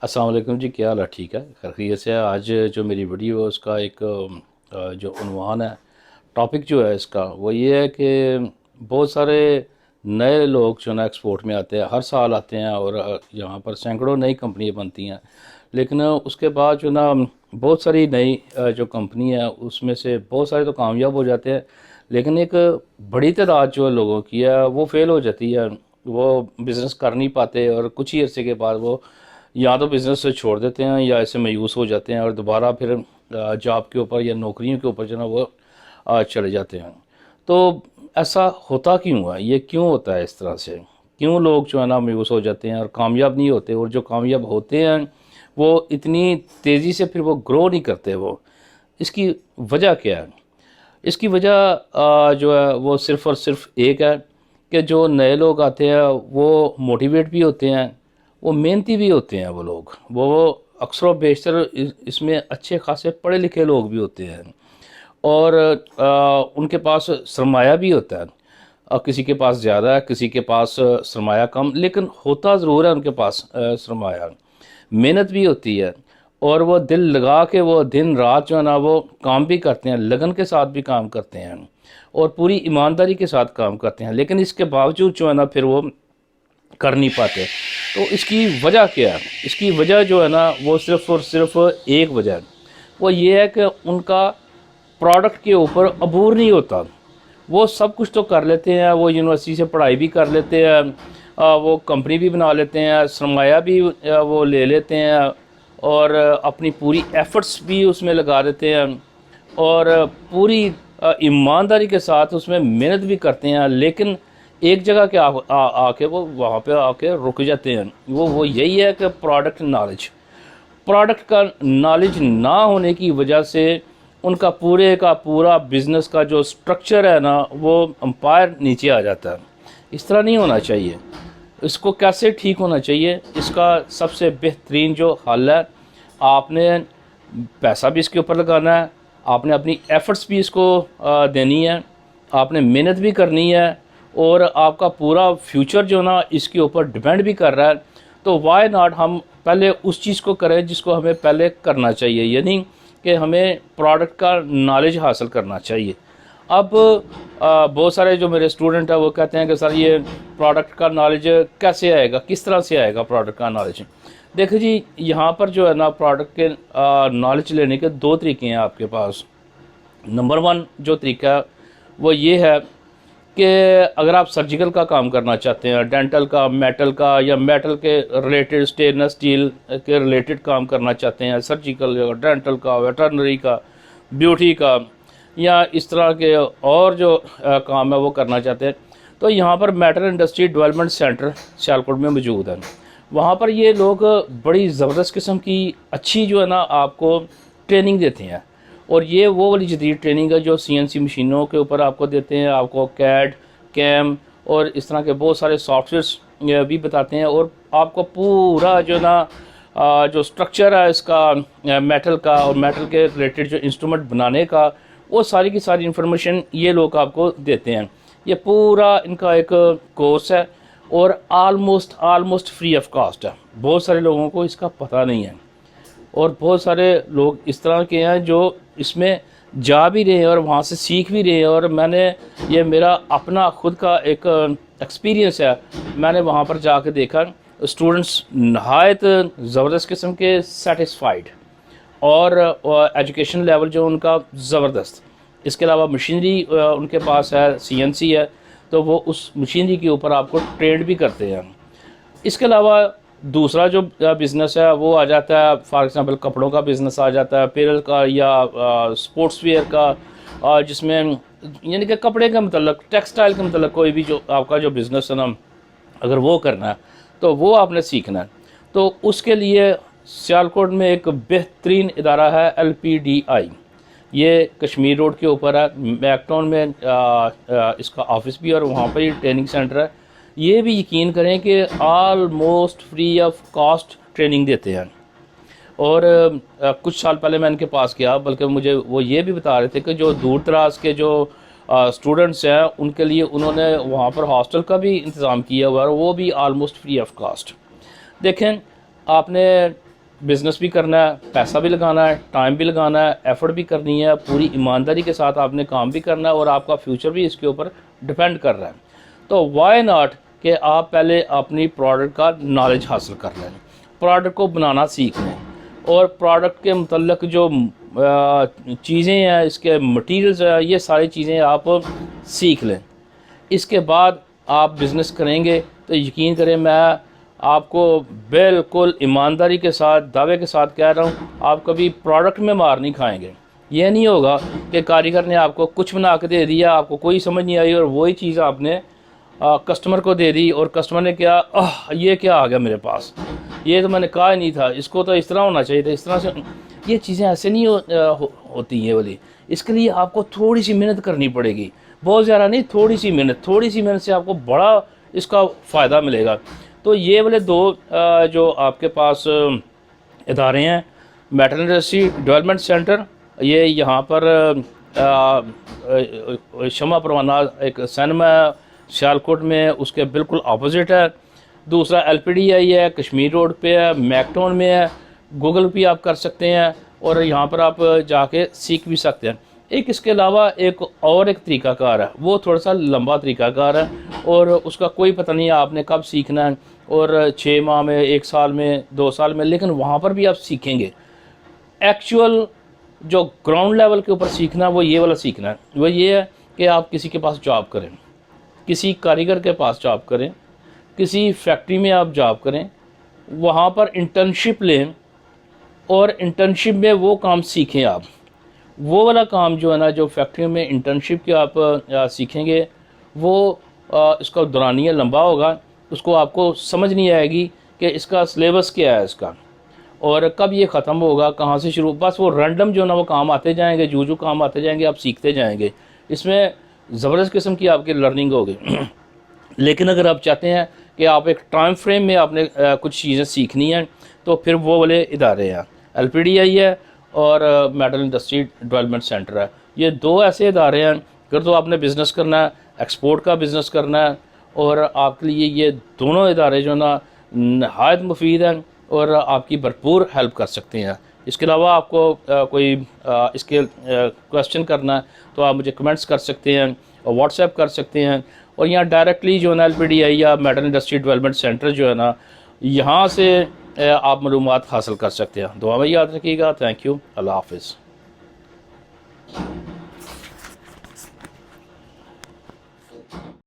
अस्सलाम वालेकुम जी, क्या हाल है? ठीक है, खैरियत से है। आज जो मेरी वीडियो है उसका एक जो उन्वान है, टॉपिक जो है इसका वो ये है कि बहुत सारे नए लोग जो ना एक्सपोर्ट में आते हैं, हर साल आते हैं और यहाँ पर सैकड़ों नई कंपनियाँ बनती हैं। लेकिन उसके बाद जो ना बहुत सारी नई जो कंपनी है उसमें से बहुत सारे तो कामयाब हो जाते हैं, लेकिन एक बड़ी तादाद जो लोगों की है वो फेल हो जाती है। वो बिज़नेस कर नहीं पाते और कुछ ही अरसे के बाद वो या तो बिज़नेस से छोड़ देते हैं या ऐसे मायूस हो जाते हैं और दोबारा फिर जॉब के ऊपर या नौकरियों के ऊपर जो ना वो चले जाते हैं। तो ऐसा होता क्यों है? ये क्यों होता है इस तरह से? क्यों लोग जो है ना मायूस हो जाते हैं और कामयाब नहीं होते, और जो कामयाब होते हैं वो इतनी तेज़ी से फिर वो ग्रो नहीं करते वो? इसकी वजह क्या है? इसकी वजह जो है वो सिर्फ़ और सिर्फ एक है कि जो नए लोग आते हैं वो मोटिवेट भी होते हैं, वो मेहनती भी होते हैं। वो लोग वो अक्सर बेशतर इसमें अच्छे खासे पढ़े लिखे लोग भी होते हैं और उनके पास सरमाया भी होता है। किसी के पास ज़्यादा है, किसी के पास सरमाया कम, लेकिन होता ज़रूर है उनके पास सरमाया। मेहनत भी होती है और वो दिल लगा के वो दिन रात जो है ना वो काम भी करते हैं, लगन के साथ भी काम करते हैं और पूरी ईमानदारी के साथ काम करते हैं, लेकिन इसके बावजूद जो है ना फिर वो कर नहीं पाते। तो इसकी वजह क्या है? इसकी वजह जो है ना वो सिर्फ़ और सिर्फ एक वजह है। वो ये है कि उनका प्रोडक्ट के ऊपर अबूर नहीं होता। वो सब कुछ तो कर लेते हैं, वो यूनिवर्सिटी से पढ़ाई भी कर लेते हैं, वो कंपनी भी बना लेते हैं, सरमाया भी वो ले लेते हैं और अपनी पूरी एफ़र्ट्स भी उसमें लगा देते हैं और पूरी ईमानदारी के साथ उसमें मेहनत भी करते हैं, लेकिन एक जगह के आके वो वहाँ पे आके रुक जाते हैं। वो यही है कि प्रोडक्ट का नॉलेज ना होने की वजह से उनका पूरे का पूरा बिज़नेस का जो स्ट्रक्चर है ना वो अंपायर नीचे आ जाता है। इस तरह नहीं होना चाहिए। इसको कैसे ठीक होना चाहिए? इसका सबसे बेहतरीन जो हल है, आपने पैसा भी इसके ऊपर लगाना है, आपने अपनी एफ़र्ट्स भी इसको देनी है, आपने मेहनत भी करनी है और आपका पूरा फ्यूचर जो ना इसके ऊपर डिपेंड भी कर रहा है। तो वाई नॉट हम पहले उस चीज़ को करें जिसको हमें पहले करना चाहिए, यानी कि हमें प्रोडक्ट का नॉलेज हासिल करना चाहिए। अब बहुत सारे जो मेरे स्टूडेंट हैं वो कहते हैं कि सर ये प्रोडक्ट का नॉलेज कैसे आएगा, किस तरह से आएगा प्रोडक्ट का नॉलेज? देखिए जी, यहाँ पर जो है ना प्रोडक्ट के नॉलेज लेने के दो तरीके हैं आपके पास। नंबर वन जो तरीका है वो ये है कि अगर आप सर्जिकल का काम करना चाहते हैं, डेंटल का, मेटल का, या मेटल के रिलेटेड स्टेनलेस स्टील के रिलेटेड काम करना चाहते हैं, सर्जिकल या डेंटल का, वेटरनरी का, ब्यूटी का, या इस तरह के और जो काम है वो करना चाहते हैं, तो यहाँ पर metal industry development centre Sialkot में मौजूद है। वहाँ पर ये लोग बड़ी ज़बरदस्त किस्म की अच्छी जो है ना आपको ट्रेनिंग देते हैं, और ये वो वाली जदीद ट्रेनिंग है जो सीएनसी मशीनों के ऊपर आपको देते हैं। आपको कैड, कैम और इस तरह के बहुत सारे सॉफ्टवेयर्स भी बताते हैं, और आपको पूरा जो ना जो स्ट्रक्चर है इसका मेटल का और मेटल के रिलेटेड जो इंस्ट्रूमेंट बनाने का, वो सारी की सारी इन्फॉर्मेशन ये लोग आपको देते हैं। ये पूरा इनका एक कोर्स है और आलमोस्ट फ्री ऑफ कॉस्ट है। बहुत सारे लोगों को इसका पता नहीं है और बहुत सारे लोग इस तरह के हैं जो इसमें जा भी रहे हैं और वहाँ से सीख भी रहे हैं, और मैंने ये मेरा अपना खुद का एक एक्सपीरियंस है। मैंने वहाँ पर जाकर देखा स्टूडेंट्स नहायत ज़बरदस्त किस्म के सेटिस्फाइड, और एजुकेशन लेवल जो उनका ज़बरदस्त। इसके अलावा मशीनरी उनके पास है, सीएनसी है, तो वो उस मशीनरी के ऊपर आपको ट्रेड भी करते हैं। इसके अलावा दूसरा जो बिज़नेस है वो आ जाता है, फॉर एग्ज़ाम्पल कपड़ों का बिज़नेस आ जाता है, अपैरल का या स्पोर्ट्स वेयर का, जिसमें यानी कि कपड़े के मतलब टेक्सटाइल के मतलब कोई भी जो आपका जो बिज़नेस है ना, अगर वो करना है तो वो आपने सीखना है। तो उसके लिए सियालकोट में एक बेहतरीन इदारा है LPDI। ये कश्मीर रोड के ऊपर है, मैकटाउन में इसका ऑफिस भी है और वहाँ पर ही ट्रेनिंग सेंटर है। ये भी यकीन करें कि almost free of cost training देते हैं। और कुछ साल पहले मैं इनके पास गया, बल्कि मुझे वो ये भी बता रहे थे कि जो दूर दराज के जो स्टूडेंट्स हैं उनके लिए उन्होंने वहाँ पर हॉस्टल का भी इंतज़ाम किया हुआ है, और वो भी आलमोस्ट फ्री ऑफ कॉस्ट। देखें, आपने बिज़नेस भी करना है, पैसा भी लगाना है, टाइम भी लगाना है, एफ़र्ट भी करनी है, पूरी ईमानदारी के साथ आपने काम भी करना है और आपका फ्यूचर भी इसके ऊपर डिपेंड कर रहा है। तो वाई नॉट कि आप पहले अपनी प्रोडक्ट का नॉलेज हासिल कर लें, प्रोडक्ट को बनाना सीख लें और प्रोडक्ट के मतलब जो चीज़ें हैं, इसके मटेरियल्स हैं, ये सारी चीज़ें आप सीख लें। इसके बाद आप बिज़नेस करेंगे तो यकीन करें, मैं आपको बिल्कुल ईमानदारी के साथ, दावे के साथ कह रहा हूँ, आप कभी प्रोडक्ट में मार नहीं खाएंगे। ये नहीं होगा कि कारीगर ने आपको कुछ बना के दे दिया, आपको कोई समझ नहीं आई और वही चीज़ आपने कस्टमर को दे दी और कस्टमर ने क्या, ये क्या आ गया मेरे पास, ये तो मैंने कहा ही नहीं था, इसको तो इस तरह होना चाहिए था, इस तरह से। ये चीज़ें ऐसे नहीं होती हैं वाली। इसके लिए आपको थोड़ी सी मेहनत करनी पड़ेगी, बहुत ज़्यादा नहीं, थोड़ी सी मेहनत से आपको बड़ा इसका फ़ायदा मिलेगा। तो ये वाले दो जो आपके पास इदारे हैं, मेटल इंडस्ट्री डेवलपमेंट सेंटर, ये यहाँ पर शमा परवाना एक सैनमा सियालकोट में, उसके बिल्कुल अपोजिट है। दूसरा LPDI है, कश्मीर रोड पे है, मैकटाउन में है। गूगल भी आप कर सकते हैं और यहाँ पर आप जाके सीख भी सकते हैं। एक इसके अलावा एक तरीक़ाकार है, वो थोड़ा सा लंबा तरीक़ाकार है और उसका कोई पता नहीं है आपने कब सीखना है, और 6 माह में, 1 साल में, 2 साल में, लेकिन वहाँ पर भी आप सीखेंगे। एक्चुअल जो ग्राउंड लेवल के ऊपर सीखना, वो ये वाला सीखना है। वो ये है कि आप किसी के पास जॉब करें, किसी कारीगर के पास जॉब करें, किसी फैक्ट्री में आप जॉब करें, वहाँ पर इंटर्नशिप लें और इंटर्नशिप में वो काम सीखें। आप वो वाला काम जो है ना, जो फैक्ट्री में इंटर्नशिप के आप सीखेंगे, वो इसका दौरानिया लंबा होगा, उसको आपको समझ नहीं आएगी कि इसका सिलेबस क्या है इसका और कब ये ख़त्म होगा, कहाँ से शुरू। बस वो रैंडम जो ना वो काम आते जाएंगे, जो काम आते जाएंगे, आप सीखते जाएंगे। इसमें ज़बरदस्त किस्म की आपकी लर्निंग होगी। लेकिन अगर आप चाहते हैं कि आप एक टाइम फ्रेम में आपने कुछ चीज़ें सीखनी हैं, तो फिर वो वाले इदारे हैं, LPDI है और मेटल इंडस्ट्री डेवलपमेंट सेंटर है। ये दो ऐसे इदारे हैं, अगर तो आपने बिज़नेस करना है, एक्सपोर्ट का बिज़नेस करना है, और आपके लिए ये दोनों इदारे जो ना नहायत मुफीद हैं और आपकी भरपूर हेल्प कर सकते हैं। इसके अलावा आपको कोई इसके क्वेश्चन करना है तो आप मुझे कमेंट्स कर सकते हैं और व्हाट्सएप कर सकते हैं, और यहाँ डायरेक्टली जो है ना LPDI या मेटल इंडस्ट्री डेवलपमेंट सेंटर जो है ना, यहाँ से आप मालूमात हासिल कर सकते हैं। दुआ में याद रखिएगा। Thank you. अल्लाह हाफिज़।